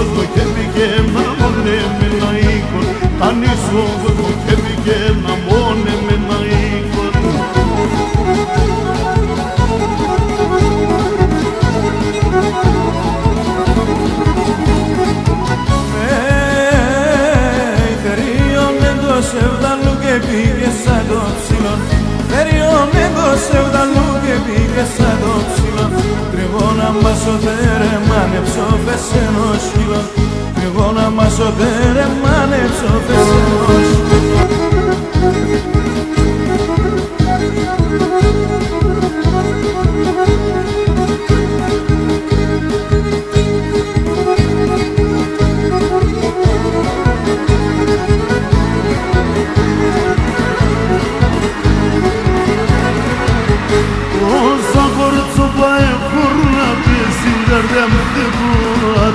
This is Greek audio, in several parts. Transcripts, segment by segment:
κόσμο και πήγε να μόνε με ένα οίκον. Κανείς ο κόσμο και πήγε να μόνε με ένα οίκον. Σεβδαλού και πήγε σαν το ψηλό. Περιώνε το σεβδαλού και πήγε σαν το ψηλό. Τριγώνα μας ο δερεμάνεψο φεσένο σκύλο. Τριγώνα μας ο δερεμάνεψο φεσένο σκύλο.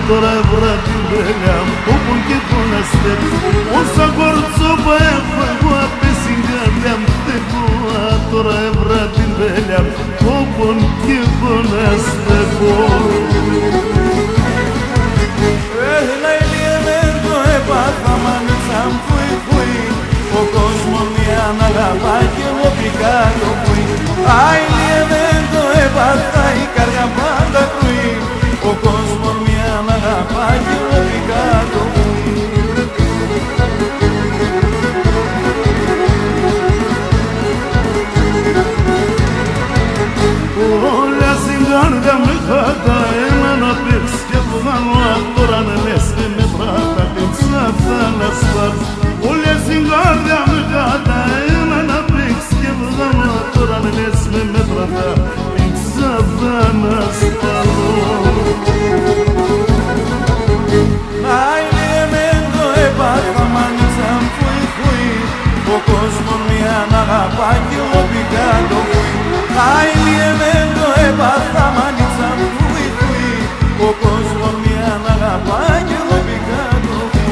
Τώρα βράδυ βέλια μου πουν και πουν αστέρι. Όσα κορτσόπα έχω εγώ απέσει καρδιά μου στεκώ. Τώρα βράδυ βέλια μου πουν και πουν αστέρι. Έλα ηλιεμέντο έπαθα μάνιτσα μου φουι φουι. Ο κόσμο μια να αγαπάει και εγώ πικά το φουι. Αι ηλιεμέντο έπαθα η καρδιά πάντα κρουί. Ο κόσμο μια να αγαπάει και εγώ πικά το φουι. Όλα στην καρδιά με χάτα ένα να παίξει και βγάλω τώρα να λες και με πράτα την ψάθα να σπάρω. Όλα στην καρδιά με χάτα ένα να παίξει και βγάλω τώρα να λες και με πράτα την ψάθα να σπάρω. Έπαθα μάνιτσα μου φουι φουι. Ο κόσμο μια να αγαπάει και εγώ πικά το φουι. Αι λιεμέντο έπαθα μάνιτσα μου φουι φουι. Ο κόσμο μια να αγαπάει και εγώ πικά το φουι.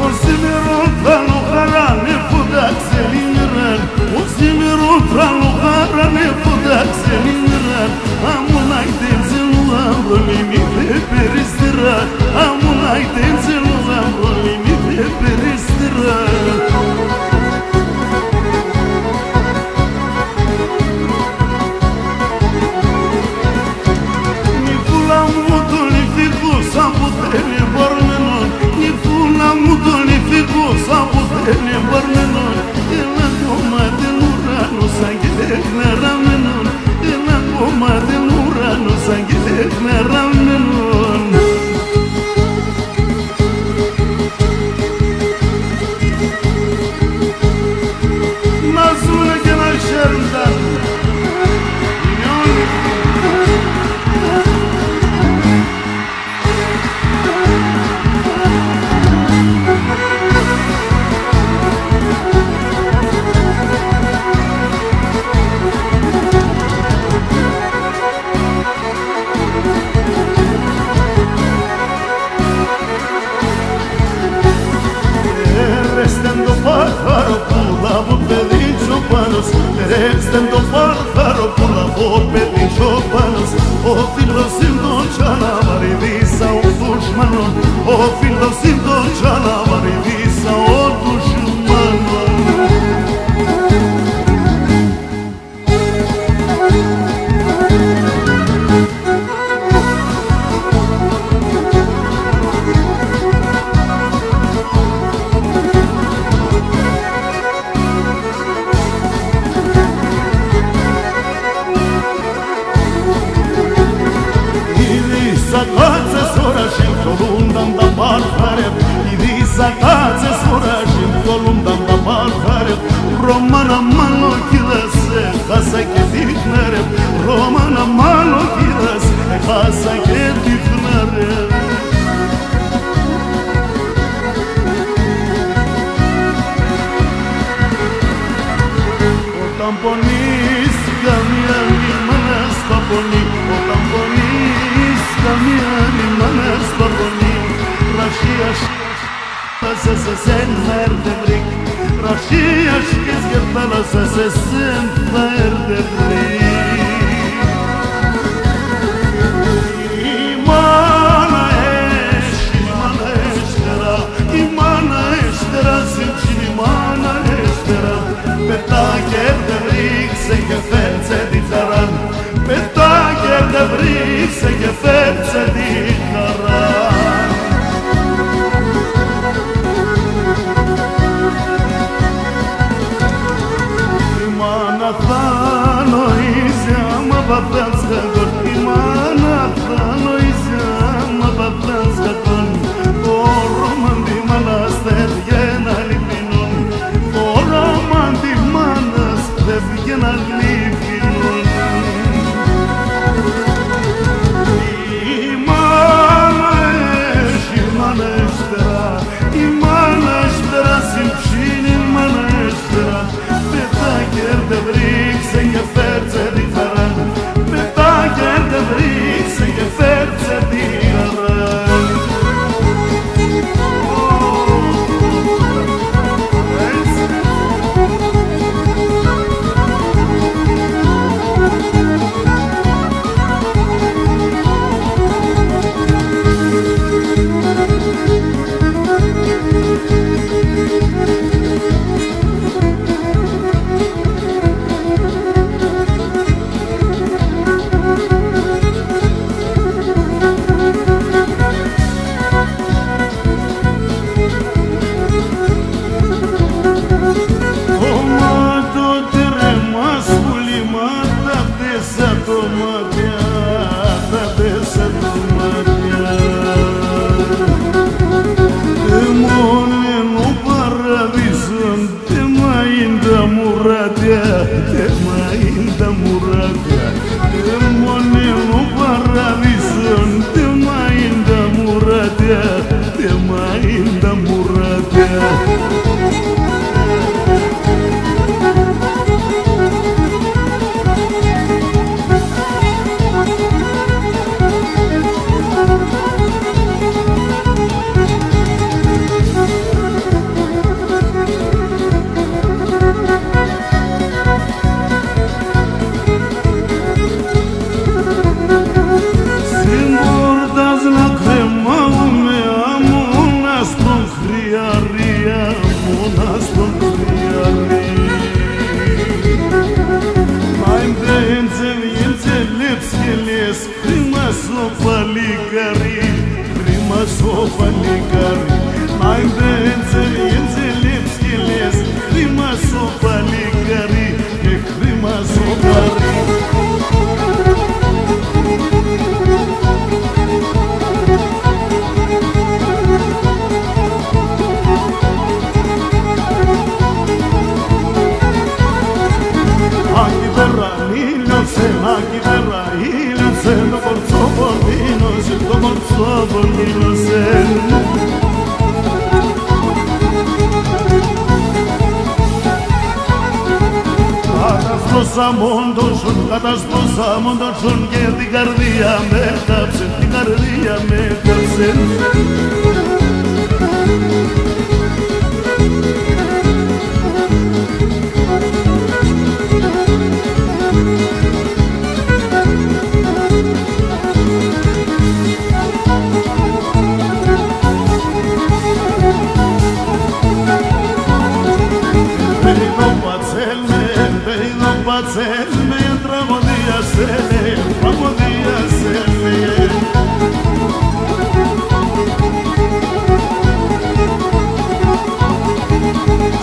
Όσοι με ρωτάνε χαράνε φωτά ξελίνεραν. Όσοι με ρωτάνε χαράνε φωτά ξελίνεραν. Αμούν αϊτένζελου αυρολίνη δε περιστηρά. Αμούν αϊτένζελου αυρολίνη δε περιστηρά. Νυφούλα μου το νυφικό σαν που θέλει μπορμένον. Νυφούλα μου το νυφικό σαν που θέλει μπορμένον. Ένα κομμάτι ουρανό σαν και τεχναραμένον. Ένα κομμάτι ουρανό σαν και τεχναραμένον. Να ζουνε και να χαίρονταν. Ρεύσταν το pájaro por la boca de Chopanos. Ο φίλος είναι το τσαλαβαριδίσα ο δουσμανών. Ο φίλος είναι το τσαλαβαριδίσα ο δουσμανών. Zakatse sorajim kolumdan da balkarım. Romana malo kilase hasa kediklerim. Romana malo kilase hasa kediklerim. Όταν πονείς καμία λιμάνα στα πονεί. Όταν πονείς καμία λιμάνα στα πονεί. Ρασίας σε σένα έρθε βρήκ. Ρασίας και σκεφτάλα să se simtă de plin. Imana ești, imana eștera, imana eștera, simți imana eștera. Pe tacher de vric se cheferțe di taran, pe tacher de vric se cheferțe di taran. Imana ta noize mă batească gol, imana ta noize mă batească gol. O roman di manaster jena lipinun, o roman di manaster jena lipinun. Imana ești, imana eștera, imana eștera, simțin imana eștera. Pe tacher de vric se cheferțe di taran, pe tacher de vric se cheferțe di taran. Και την καρδία με κάψε, την καρδία με κάψε. Πατσέλμε, τραγωδία σε λέει, τραγωδία σε λέει.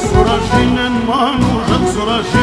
Σωρασίνεν μάνου, σωρασίνεν